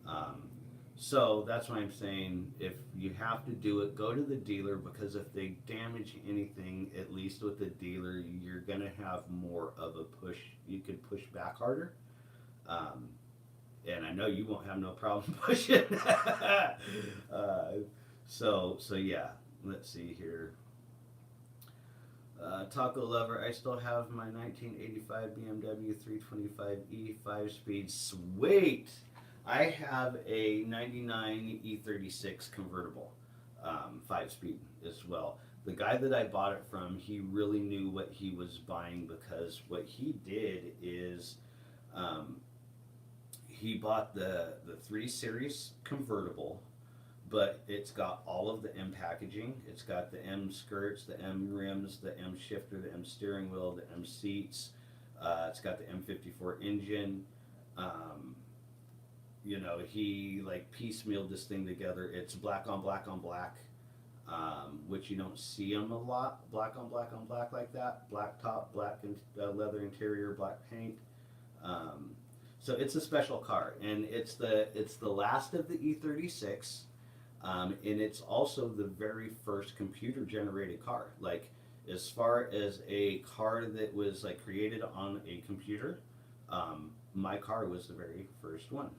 Um, so that's why I'm saying if you have to do it, go to the dealer, because if they damage anything, at least with the dealer, you're going to have more of a push. You can push back harder. Um, and I know you won't have no problem pushing. So yeah, let's see here. Taco Lover, I still have my 1985 BMW 325e 5-speed. Sweet! I have a 99 E36 convertible 5-speed as well. The guy that I bought it from, he really knew what he was buying, because what he did is he bought the 3 Series convertible, but it's got all of the M packaging. It's got the M skirts, the M rims, the M shifter, the M steering wheel, the M seats. It's got the M54 engine. He like piecemealed this thing together. It's black on black on black, which you don't see them a lot. Black on black on black like that. Black top, black leather interior, black paint. So it's a special car, and it's the last of the E36. And it's also the very first computer generated car. Like, as far as a car that was like created on a computer, my car was the very first one.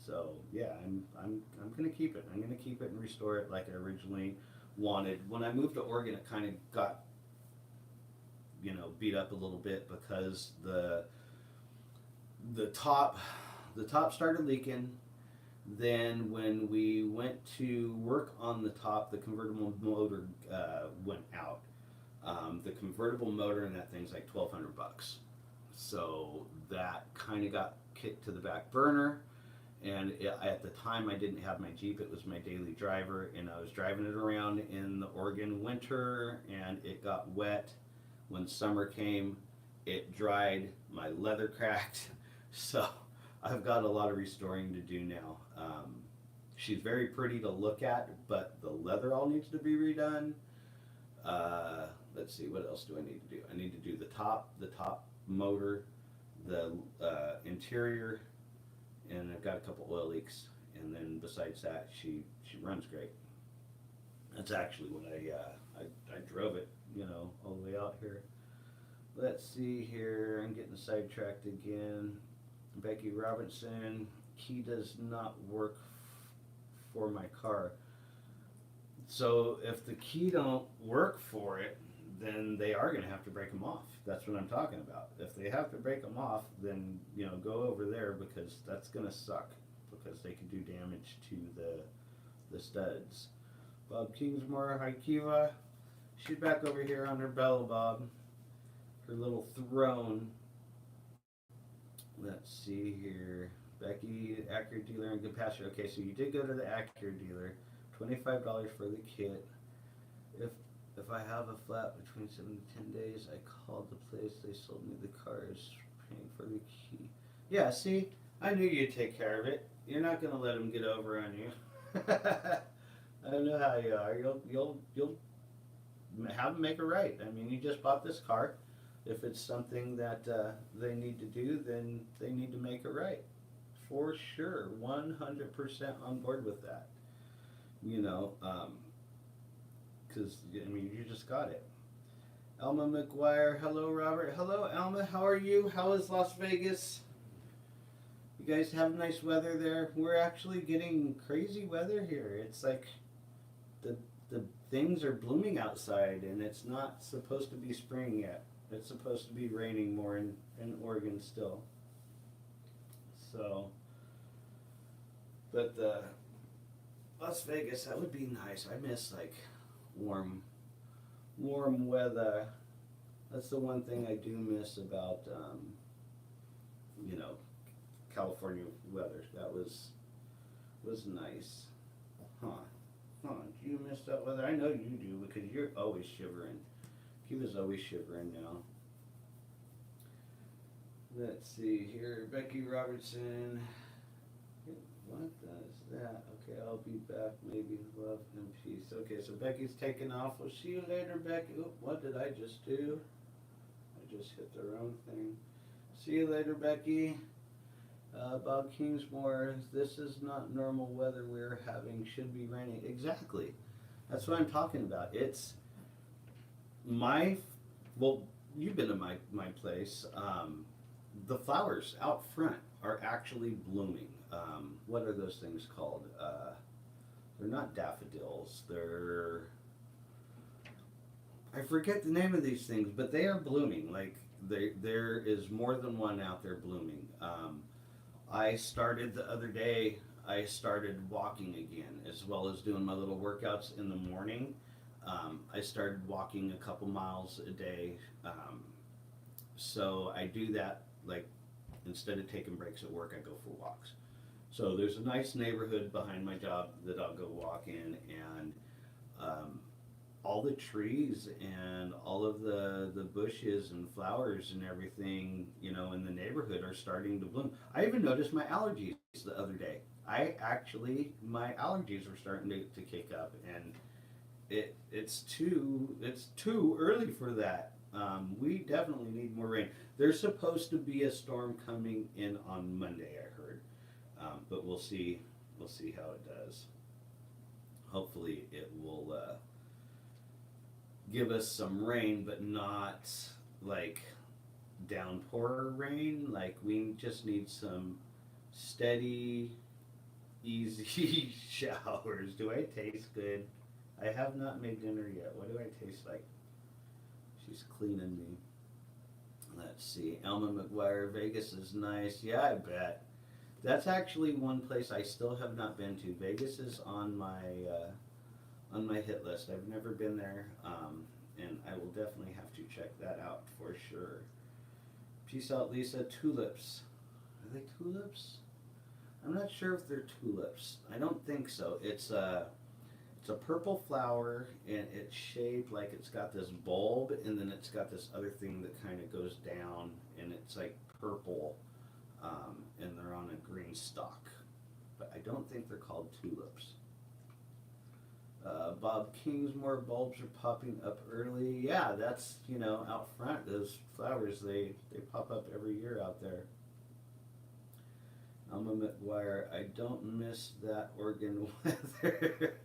So yeah, I'm gonna keep it. I'm gonna keep it and restore it like I originally wanted. When I moved to Oregon, it kind of got beat up a little bit, because the top started leaking. Then when we went to work on the top, the convertible motor went out. The convertible motor in that thing's like $1,200. So that kind of got kicked to the back burner. And at the time, I didn't have my Jeep. It was my daily driver, and I was driving it around in the Oregon winter, and it got wet. When summer came, it dried. My leather cracked. So I've got a lot of restoring to do now. She's very pretty to look at, but the leather all needs to be redone. Let's see, what else do I need to do? I need to do the top motor, the interior, and I've got a couple oil leaks. And then besides that, she runs great. That's actually what I drove it, all the way out here. Let's see here. I'm getting sidetracked again. Becky Robinson, key does not work for my car. So if the key don't work for it, then they are going to have to break them off. That's what I'm talking about. If they have to break them off, then go over there, because that's going to suck, because they can do damage to the studs. Bob Kingsmore, hi Kiva. She's back over here on her Bella Bob, her little throne. Let's see here. Becky, Acura dealer and good pasture. Okay, so you did go to the Acura dealer. $25 for the kit. If I have a flat between 7 to 10 days, I called the place. They sold me the cars, paying for the key. Yeah, see, I knew you'd take care of it. You're not gonna let them get over on you. I know how you are. You'll have them make it right. I mean, you just bought this car. If it's something that they need to do, then they need to make it right. For sure, 100% on board with that. Because, you just got it. Elma McGuire, hello Robert. Hello Elma, how are you? How is Las Vegas? You guys have nice weather there? We're actually getting crazy weather here. It's like the things are blooming outside, and it's not supposed to be spring yet. It's supposed to be raining more in Oregon still. So, but Las Vegas, that would be nice. I miss like warm weather. That's the one thing I do miss about California weather. That was nice. Huh. Huh. Do you miss that weather? I know you do because you're always shivering. Kiva's always shivering now. Let's see here. Becky Robertson. What does that? Okay, I'll be back. Maybe love and peace. Okay, so Becky's taking off. We'll see you later, Becky. Oop, what did I just do? I just hit the wrong thing. See you later, Becky. Bob Kingsmore, this is not normal weather we're having. Should be raining. Exactly. That's what I'm talking about. It's well, you've been to my place. The flowers out front are actually blooming. What are those things called? They're not daffodils. I forget the name of these things, but they are blooming. Like there is more than one out there blooming. I started the other day, I started walking again, as well as doing my little workouts in the morning. I started walking a couple miles a day. So I do that, like, instead of taking breaks at work, I go for walks. So there's a nice neighborhood behind my job that I'll go walk in, and all the trees and all of the bushes and flowers and everything, you know, in the neighborhood are starting to bloom. I even noticed my allergies the other day. My allergies were starting to kick up, and it's too early for that. We definitely need more rain. There's supposed to be a storm coming in on Monday, I heard, but we'll see how it does. Hopefully it will give us some rain, but not like downpour rain. Like, we just need some steady, easy showers. Do I taste good? I have not made dinner yet. What do I taste like? She's cleaning me. Let's see. Elma McGuire, Vegas is nice. Yeah, I bet. That's actually one place I still have not been to. Vegas is on my hit list. I've never been there, and I will definitely have to check that out for sure. Peace out, Lisa. Tulips. Are they tulips? I'm not sure if they're tulips. I don't think so. It's a purple flower, and it's shaped like it's got this bulb, and then it's got this other thing that kind of goes down, and it's like purple, and they're on a green stalk. But I don't think they're called tulips. Bob Kingsmore, bulbs are popping up early. Yeah, that's, out front, those flowers, they pop up every year out there. Alma McGuire, I don't miss that Oregon weather.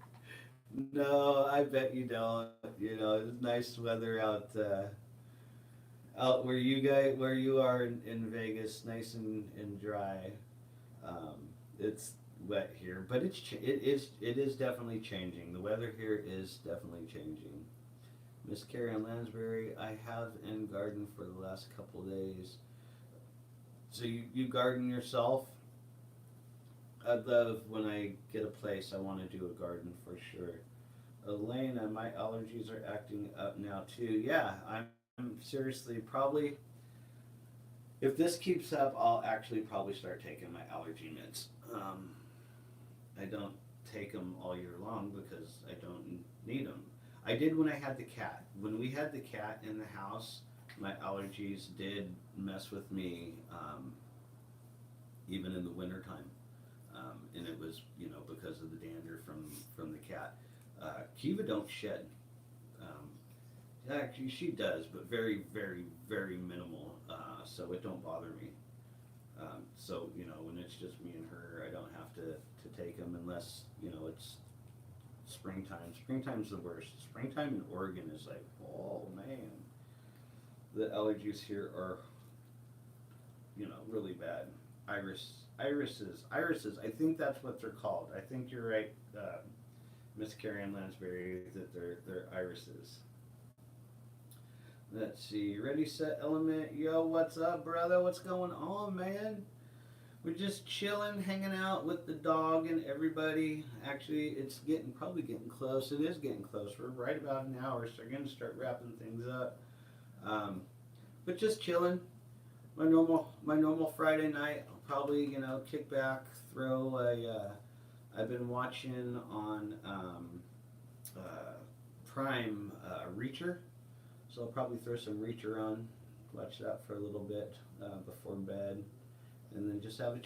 No, I bet you don't. It's nice weather out where you are in Vegas, nice and dry. It's wet here, but it is definitely changing. The weather here is definitely changing. Miss Carrie Ann Lansbury, I have in garden for the last couple of days. So you garden yourself? I'd love, when I get a place, I want to do a garden for sure. Elena, my allergies are acting up now too. Yeah, I'm seriously probably, if this keeps up, I'll actually probably start taking my allergy meds. I don't take them all year long because I don't need them. I did when I had the cat. When we had the cat in the house, my allergies did mess with me, even in the wintertime. And it was, because of the dander from the cat. Kiva don't shed. Actually, she does, but very, very, very minimal. So it don't bother me. So when it's just me and her, I don't have to take them unless it's springtime. Springtime's the worst. Springtime in Oregon is like, oh man, the allergies here are really bad. Irises. I think that's what they're called. I think you're right, Miss Carrie Ann Lansbury, that they're irises. Let's see. Ready, set, element. Yo, what's up, brother? What's going on, man? We're just chilling, hanging out with the dog and everybody. Actually, it's probably getting close. It is getting close. We're right about an hour, so we're going to start wrapping things up. But just chilling. My normal Friday night. I'll probably, kick back, throw I've been watching on Prime Reacher, so I'll probably throw some Reacher on, watch that for a little bit before bed, and then just have a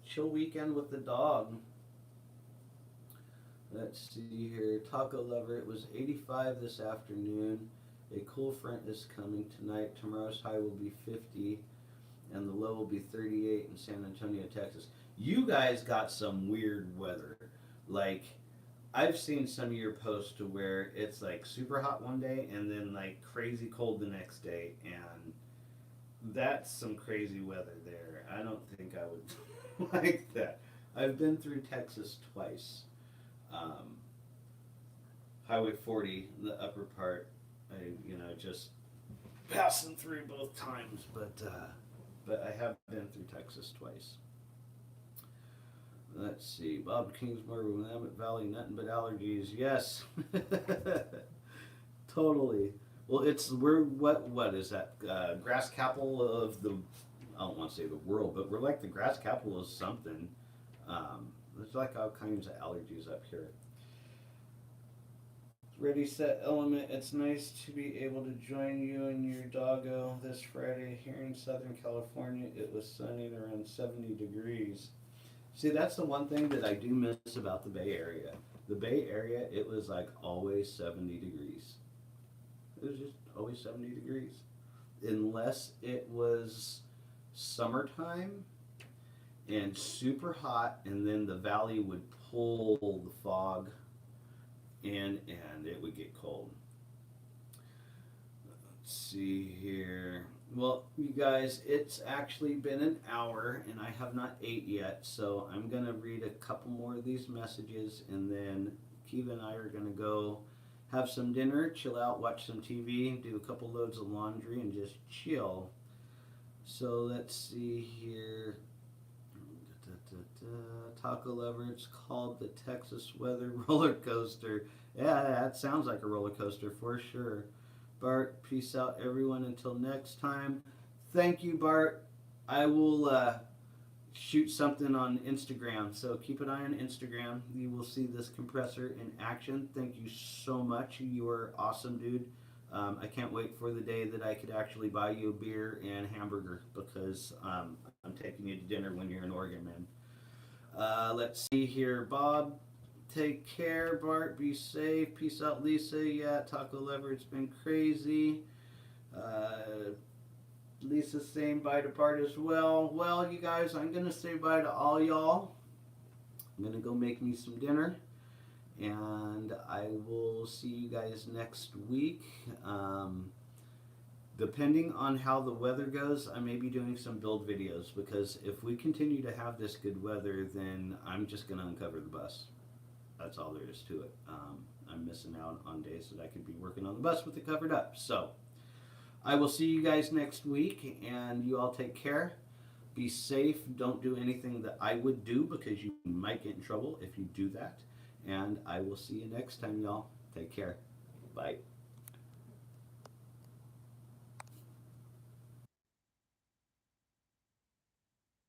chill weekend with the dog. Let's see here. Taco lover, it was 85 this afternoon. A cool front is coming tonight. Tomorrow's high will be 50, and the low will be 38 in San Antonio, Texas. You guys got some weird weather. Like, I've seen some of your posts to where it's like super hot one day and then like crazy cold the next day, and that's some crazy weather there. I don't think I would like that. I've been through Texas twice. Um, Highway 40, the upper part, just passing through both times, but I have been through Texas twice. Let's see, Bob Kingsmore, Willamette Valley, nothing but allergies. Yes, totally. Well, we're what is that? Grass capital of the, I don't want to say the world, but we're like the grass capital of something. There's like all kinds of allergies up here. Ready, set, element. It's nice to be able to join you and your doggo this Friday here in Southern California. It was sunny and around 70 degrees. See, that's the one thing that I do miss about the Bay Area. The Bay Area, it was like always 70 degrees. It was just always 70 degrees. Unless it was summertime and super hot, and then the valley would pull the fog and it would get cold. Let's see here. Well, you guys, it's actually been an hour and I have not ate yet, so I'm going to read a couple more of these messages, and then Kiva and I are going to go have some dinner, chill out, watch some TV, do a couple loads of laundry, and just chill. So let's see here. Taco lover, it's called the Texas weather roller coaster. Yeah, that sounds like a roller coaster for sure. Bart, peace out everyone until next time. Thank you, Bart. I will shoot something on Instagram, so keep an eye on Instagram. You will see this compressor in action. Thank you so much. You are awesome, dude. I can't wait for the day that I could actually buy you a beer and hamburger, because I'm taking you to dinner when you're in Oregon, man. Let's see here. Bob, take care. Bart, be safe. Peace out, Lisa. Yeah, Taco Lover, it's been crazy. Lisa's saying bye to Bart as well. Well, you guys, I'm going to say bye to all y'all. I'm going to go make me some dinner, and I will see you guys next week. Depending on how the weather goes, I may be doing some build videos, because if we continue to have this good weather, then I'm just going to uncover the bus. That's all there is to it. I'm missing out on days that I could be working on the bus with it covered up. So I will see you guys next week, and you all take care. Be safe. Don't do anything that I would do, because you might get in trouble if you do that. And I will see you next time, y'all. Take care. Bye.